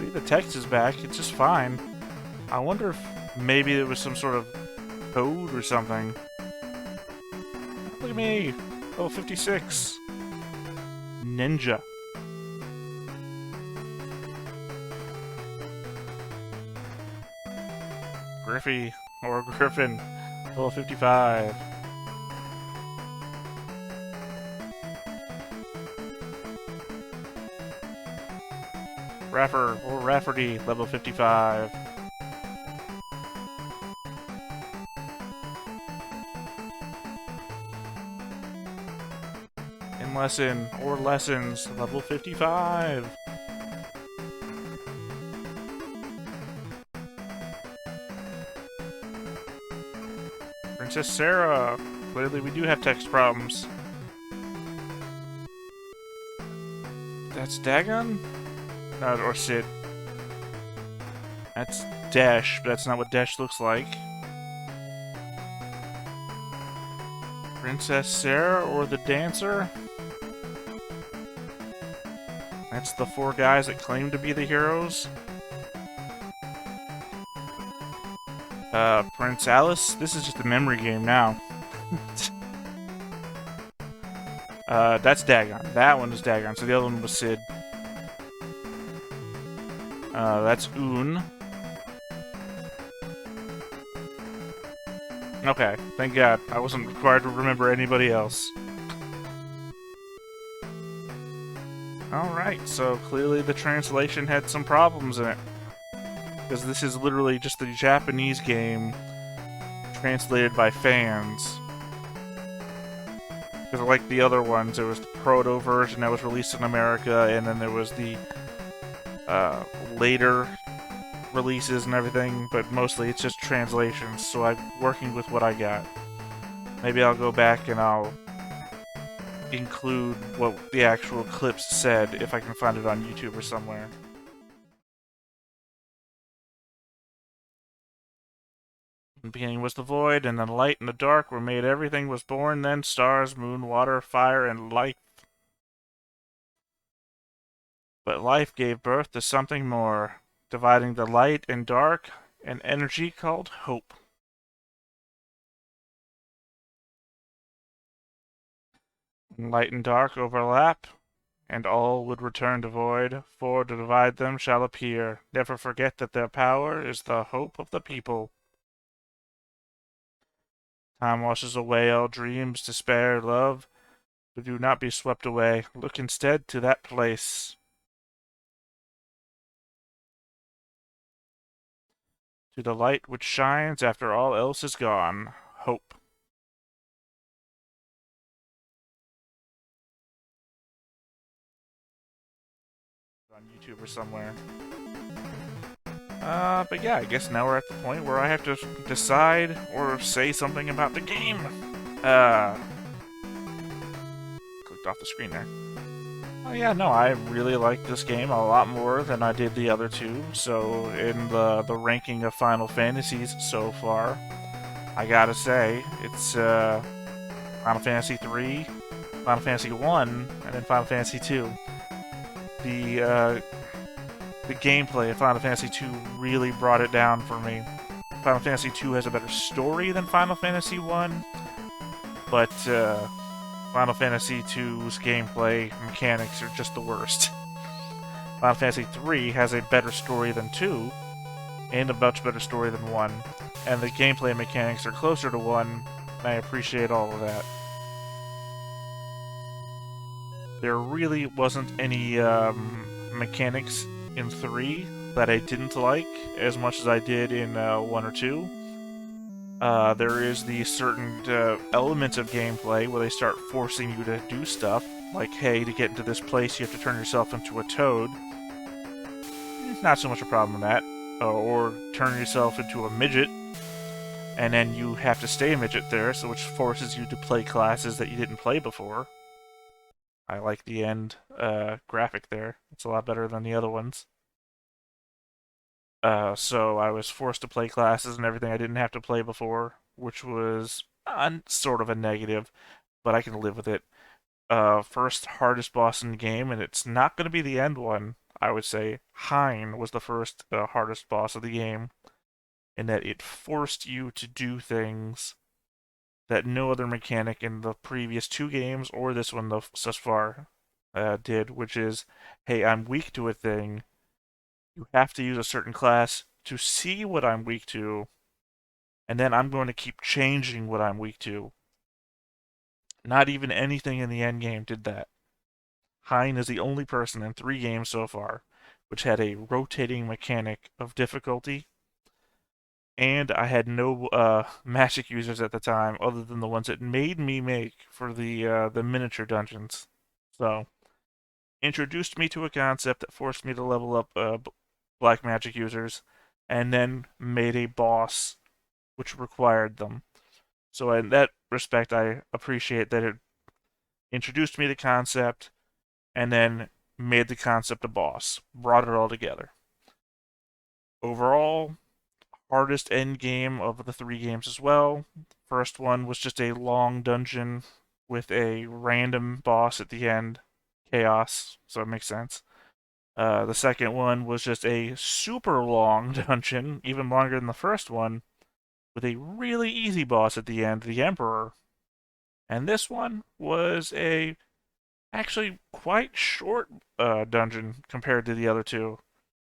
See, the text is back. It's just fine. I wonder if maybe there was some sort of code or something. Look at me! Level 56. Ninja. Griffey, or Griffin, level 55. Raffer, or Rafferty, level 55. In lesson, or lessons, level 55. Princess Sarah. Clearly we do have text problems. That's Dagon? No, or Sid. That's Dash, but that's not what Dash looks like. Princess Sarah or the Dancer? That's the four guys that claim to be the heroes. Prince Alice? This is just a memory game now. That's Dagon. That one is Dagon, so the other one was Sid. That's Un. Okay, thank God. I wasn't required to remember anybody else. Alright, so clearly the translation had some problems in it. Because this is literally just the Japanese game translated by fans. Because like the other ones, there was the proto version that was released in America, and then there was the later releases and everything, but mostly it's just translations, so I'm working with what I got. Maybe I'll go back and I'll include what the actual clips said if I can find it on YouTube or somewhere. In the beginning was the void, and then light and the dark were made. Everything was born, then stars, moon, water, fire, and life. But life gave birth to something more, dividing the light and dark, an energy called hope. Light and dark overlap, and all would return to void, for to divide them shall appear. Never forget that their power is the hope of the people. Time washes away all dreams, despair, love, but do not be swept away. Look instead to that place. To the light which shines after all else is gone. Hope. On YouTube or somewhere. But yeah, I guess now we're at the point where I have to decide or say something about the game. Clicked off the screen there. Oh yeah, no, I really like this game a lot more than I did the other two. So in the ranking of Final Fantasies so far, I gotta say, it's Final Fantasy III, Final Fantasy I, and then Final Fantasy II. The gameplay of Final Fantasy II really brought it down for me. Final Fantasy II has a better story than Final Fantasy I, but Final Fantasy II's gameplay mechanics are just the worst. Final Fantasy III has a better story than 2, and a much better story than 1, and the gameplay mechanics are closer to 1, and I appreciate all of that. There really wasn't any mechanics in 3 that I didn't like as much as I did in 1 or 2. There is the certain elements of gameplay where they start forcing you to do stuff, like, hey, to get into this place you have to turn yourself into a toad. Not so much a problem with that. Or turn yourself into a midget, and then you have to stay a midget there, so which forces you to play classes that you didn't play before. I like the end graphic there. It's a lot better than the other ones. So I was forced to play classes and everything I didn't have to play before, which was sort of a negative, but I can live with it. First hardest boss in the game, and it's not going to be the end one. I would say Hein was the first hardest boss of the game, in that it forced you to do things that no other mechanic in the previous two games or this one thus far did, which is, hey, I'm weak to a thing. You have to use a certain class to see what I'm weak to, and then I'm going to keep changing what I'm weak to. Not even anything in the end game did that. Hein is the only person in 3 games so far which had a rotating mechanic of difficulty, and I had no magic users at the time other than the ones it made me make for the miniature dungeons. So, introduced me to a concept that forced me to level up black magic users, and then made a boss which required them. So in that respect, I appreciate that it introduced me to the concept and then made the concept a boss, brought it all together. Overall, hardest end game of the 3 games as well. First one was just a long dungeon with a random boss at the end, chaos, so it makes sense. The second one was just a super long dungeon, even longer than the first one, with a really easy boss at the end, the Emperor. And this one was a actually quite short dungeon compared to the other two,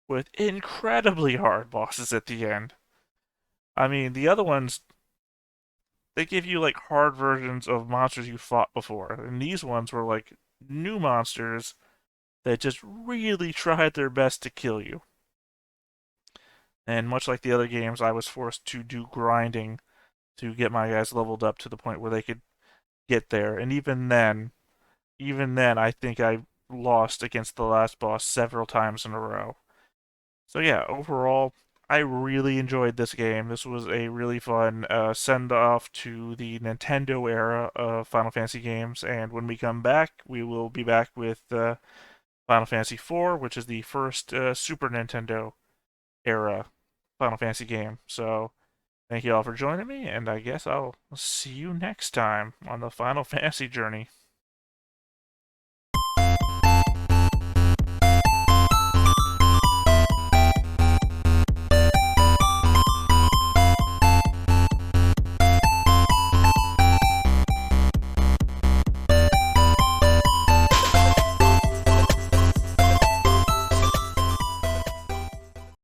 with incredibly hard bosses at the end. I mean, the other ones, they give you like hard versions of monsters you fought before, and these ones were like new monsters that just really tried their best to kill you. And much like the other games, I was forced to do grinding to get my guys leveled up to the point where they could get there. And even then, I think I lost against the last boss several times in a row. So yeah, overall, I really enjoyed this game. This was a really fun send off to the Nintendo era of Final Fantasy games. And when we come back, we will be back with Final Fantasy IV, which is the first Super Nintendo era Final Fantasy game. So thank you all for joining me, and I guess I'll see you next time on the Final Fantasy journey.